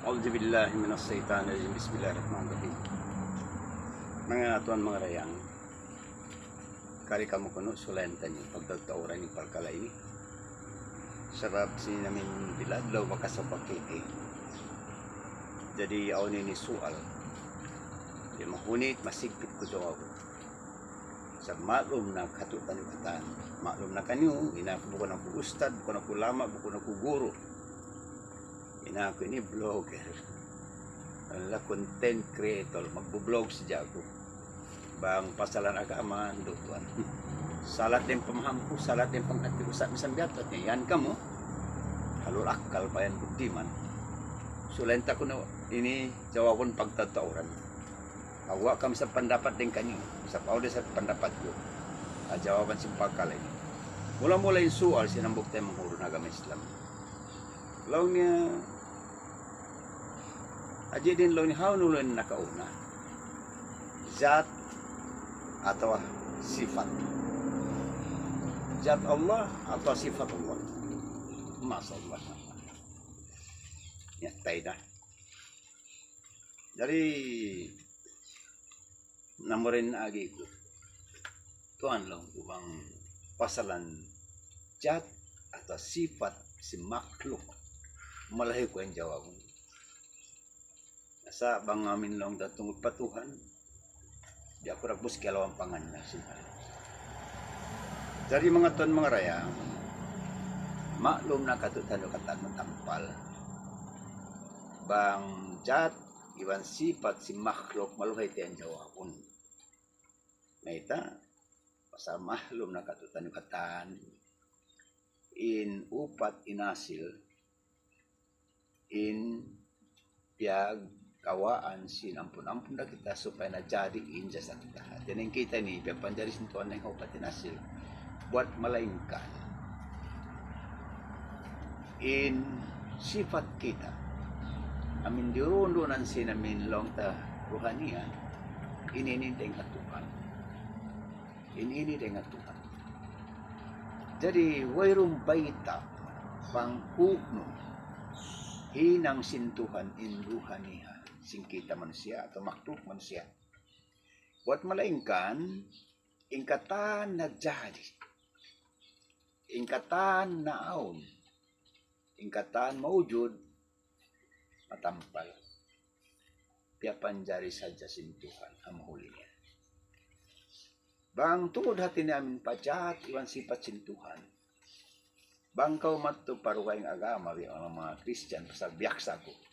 A'udzubillahi minasyaitonirrajim. Bismillahirrahmanirrahim. Mga tuan mga rayang, kari kamu kuno sulenten yung pagtatauran yung palkala ini. Sarap sinamin bilad law makasapakiti. Jadi awan ini soal. Di mahunit masigpit ko daw ako. Sa maklum na katutan yung katan. Maklum na kanyo, bukan ako ustad, bukan ako lama, bukan ako guru. Ako ini vlogger. Ala content creator, magbo-vlog siya ako. Bang pasalan agama tuan. Salat din pamahamku, salat din panghati ko sa misang biyatot niya. Yan ka mo. Halul akal pa yan budiman. Sulenta ko na ini jawabon pagtatauran. Awa kami sa pendapat din kanyo. Sa pauda sa pendapat ko. Jawaban si pakal ini. Mula-mula yung soal sinambok tayo menghurun agama Islam. Law niya aja din law ni how nulun nakauna zat atau sifat zat Allah atau sifat Allah masallah ya taida dari namorin agi ko tuan lang ubang pasalan zat atau sifat si makhluk malahi ko ang jawab sa bang amin lang datong patuhan di ako ragbus kalawang pangan na siya. Dari mga tuan mga raya maklum na katutan o katan matampal bang jat iwan sifat si makhluk maluhay tayang jawabon na ita sa maklum na katutan o katan in upat inasil in piag kawaan sin ampun-ampun dah kita supaya na jadi inja sa kita. Dan yang kita ni panjari sentuhan yang kaupatin hasil buat melainkan in sifat kita amin dirundunan sin amin long ta rohanian ini dengan Tuhan ini dengan Tuhan. Jadi wairum baita pangkukno hinang sintuhan in ruhaniha sing kita manusia atau makhluk manusia buat melainkan ingkatan na jadi ingkatan na aun ingkatan maujud matampal pia panjari saja sintuhan amhulinya bang tungod hati namin pajat iwan sifat sintuhan bang kau matu paruwaing agama ang mga Christian pasal biyaksa ko